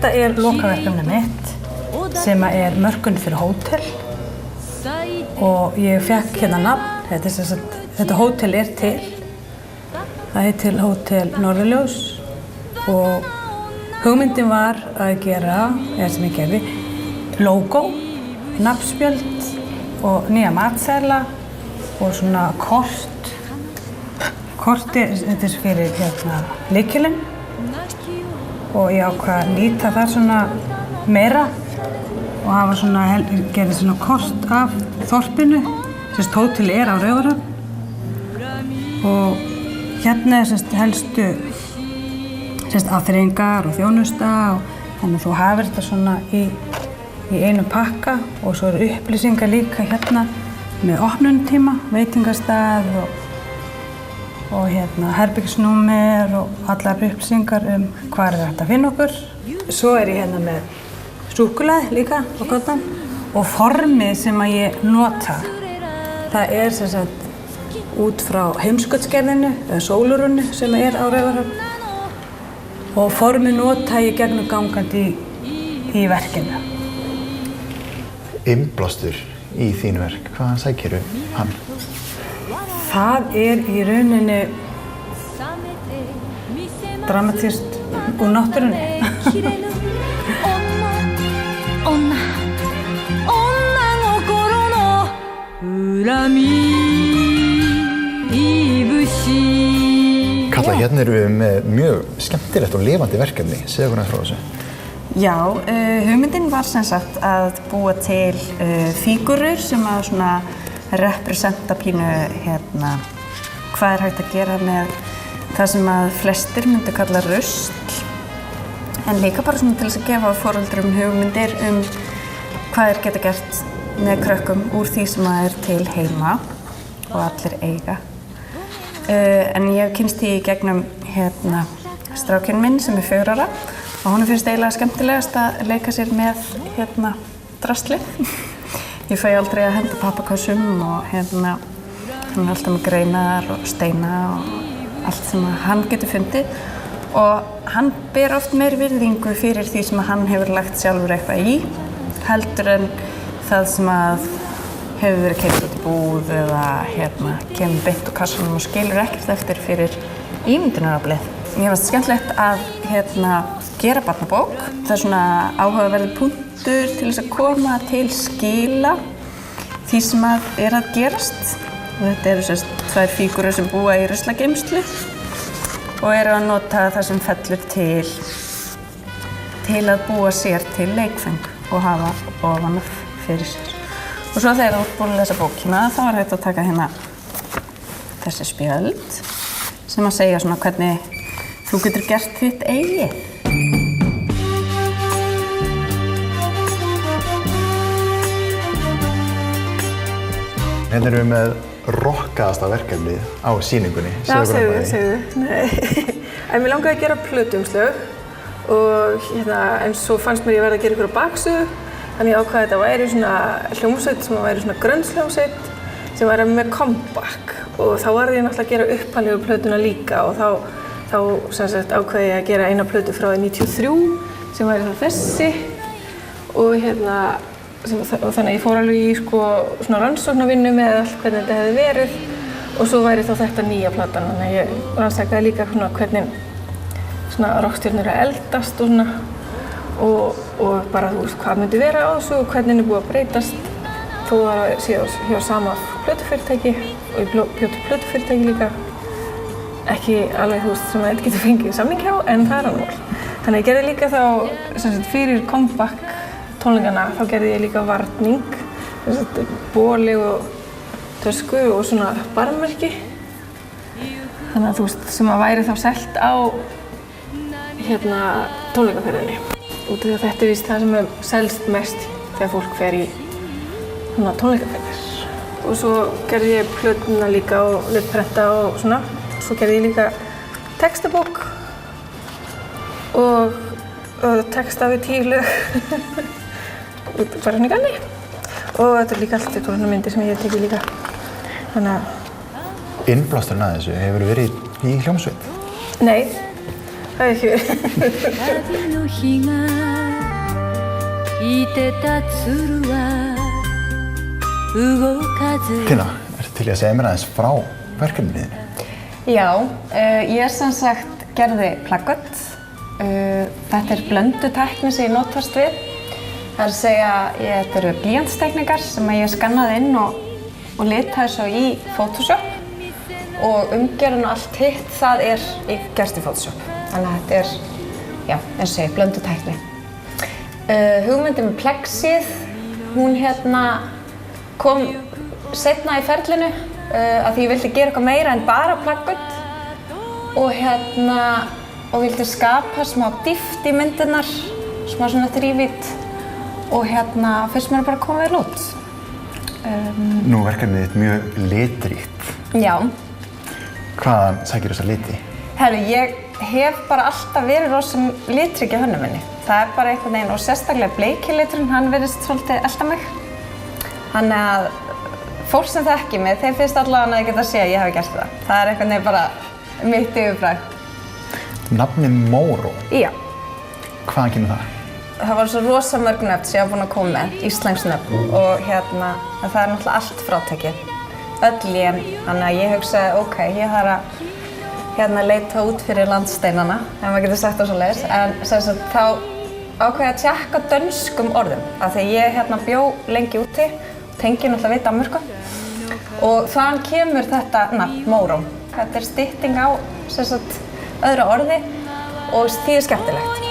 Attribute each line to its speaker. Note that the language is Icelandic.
Speaker 1: Þetta lokaverkefni mitt sem mörkun fyrir hótel og ég fékk hérna nafn. Þetta hótel til. Það heitir Hótel Norðurljós og hugmyndin var að gera, sem ég gerði, logo, nafnspjöld og nýja matseðla og svona kort. Kortið, þetta fyrir lykilinn og ég ákvað að nýta það svona meira og hafa svona, gerði svona kort af þorpinu, hótelið á Raufarhöfn og hérna helstu afþreyingar og þjónusta og þannig að þú hafir þetta svona í einu pakka og svo upplýsingar líka hérna með opnunartíma, veitingastað og herbergisnúmer og allar upplýsingar hvar hægt að finna okkur. Svo ég hérna með súkkulaði líka á koddann og formið sem að ég nota. Það sem sagt út frá heimskautsgerðinu eða sólurunni sem á Raufarhöfn og formið nota ég gegnum gangandi í verkinu.
Speaker 2: Innblástur í þín verk, hvaðan sækirðu hann?
Speaker 1: Það í rauninni dramatískt úr náttúrunni.
Speaker 2: Kalla, hérna erum við með mjög skemmtilegt og lifandi verkefni. Segðu okkur frá þessu.
Speaker 3: Já, hugmyndin var sem sagt að búa til fígúrur sem að svona representa pínu hvað hægt að gera með það sem að flestir myndu kalla rusl. En líka bara svona til þess að gefa foreldrum hugmyndir hvað geta gert með krökkum úr því sem að til heima og allir eiga. En ég hef kynnst því í gegnum strákinn minn sem 4 ára og honum finnst eiginlega skemmtilegast að leika sér með drasli. Ég fæ aldrei að henda pappakössum og hann alltaf með greinar og steina og allt sem hann getur fundið og hann ber oft meiri virðingu fyrir því sem hann hefur lagt sjálfur eitthvað í heldur en það sem að hefur verið keypt út í búð eða kemur beint úr kassanum og skilur ekkert eftir fyrir ímyndunaraflið. Mér fannst skemmtilegt að gera barnabók. Það svona áhugaverður punktur til þess að koma til skila því sem að gerast. Og þetta eru 2 fígúrur sem búa í ruslageymslu og eru að nota það sem fellur til að búa sér til leikfeng og hafa ofan fyrir sér. Og svo þegar þú ert búin að lesa bókina, þá hægt að taka þessi spjöld sem að segja svona hvernig þú getur gert þitt eigið.
Speaker 2: Hérna erum við með rokkaðasta verkefnið á sýningunni.
Speaker 4: Já, segðu. Nei. En mér langaði að gera plötuumslög og en svo fannst mér ég verða að gera ykkur á baksögu. Þannig ég ákvaði að þetta væri svona hljómsveit sem væri svona grunnshljómsveit sem væri með comeback og þá var ég náttúrulega að gera upphaflegu plötuna líka og þá sem sagt ákvaði ég að gera eina plötu frá 93 sem væri þá þessi og og þannig að ég fór alveg í svona rannsóknarvinnu með allt hvernig þetta hefði verið og svo væri þá þetta nýja platan þannig að ég rannsakaði líka hvernig svona rockstjörnur eldast og svona og bara hvað myndi vera á þessu og hvernig er búið að breytast þó það sé hjá sama plötufyrirtæki og í plötufyrirtæki líka ekki alveg sem það getur fengið samning hjá en það hann mál. Þannig að ég gerði líka þá fyrir comeback tónleikana þá gerði ég líka varning boli og tösku og svona barmmerki þannig að sem að væri þá selt á tónleikaferðinni. Út af því að þetta víst það sem selst mest þegar fólk fer í tónleikaferðir. Og svo gerði ég plötuna líka og litprenta og svona. Svo gerði ég líka textabók og texta við 10 lög. Bara svona í ganni. Og þetta líka allt eitthvað myndir sem ég hef tekið líka. Þannig að
Speaker 2: Innblásturinn að þessu, hefur verið í hljómsveit?
Speaker 4: Nei. Það er ekki verið.
Speaker 5: 日がいてた鶴は動かず
Speaker 2: Tina, ertu til í að segja mér aðeins frá verkefninu þínu?
Speaker 3: Já, ég sem sagt gerði plaggött. Þetta blöndutækni sem ég notast við. Það að segja, þetta eru blýantsteikningar sem ég skannaði inn og litaði svo í Photoshop og umgjörðin og allt hitt, það gerst í Photoshop. Þannig að þetta já, eins og segja, blöndutækni. Hugmyndin með plexið, hún kom seinna í ferlinu að því ég vildi gera eitthvað meira en bara plaggött og vildi skapa smá dýpt í myndirnar, smá svona þrívídd og fyrst mér bara að koma vel út.
Speaker 2: Nú verkefnið þitt mjög litríkt.
Speaker 3: Já.
Speaker 2: Hvaðan sækir þessa liti?
Speaker 3: Herru, ég hef bara alltaf verið rosa litrík í hönnun minni. Það bara einhvern veginn og sérstaklega bleikiliturinn, hann virðist svolítið elta mig. Þannig að fólk sem þekkir mig, þeim finnst allavega að geta að sé að ég hafi gert það. Það einhvern veginn bara mitt yfirbragð.
Speaker 5: Nafnið Móró?
Speaker 3: Já.
Speaker 5: Hvaðan kemur það?
Speaker 3: Það var svo rosa mörg nöfn sem ég var búin að koma með, íslensk nöfn og það náttúrulega allt frátekið. Öll lén, þannig að ég hugsaði, ok, ég þarf að leita út fyrir landsteinana, ef maður getur sagt það svoleiðis, en sem sagt þá ákvað ég að tékka dönskum orðum, af því ég bjó lengi úti, tengi náttúrulega við Danmörku og þaðan kemur þetta nafn Móró. Þetta stytting á sem sagt öðru orði og því skemmtilegt.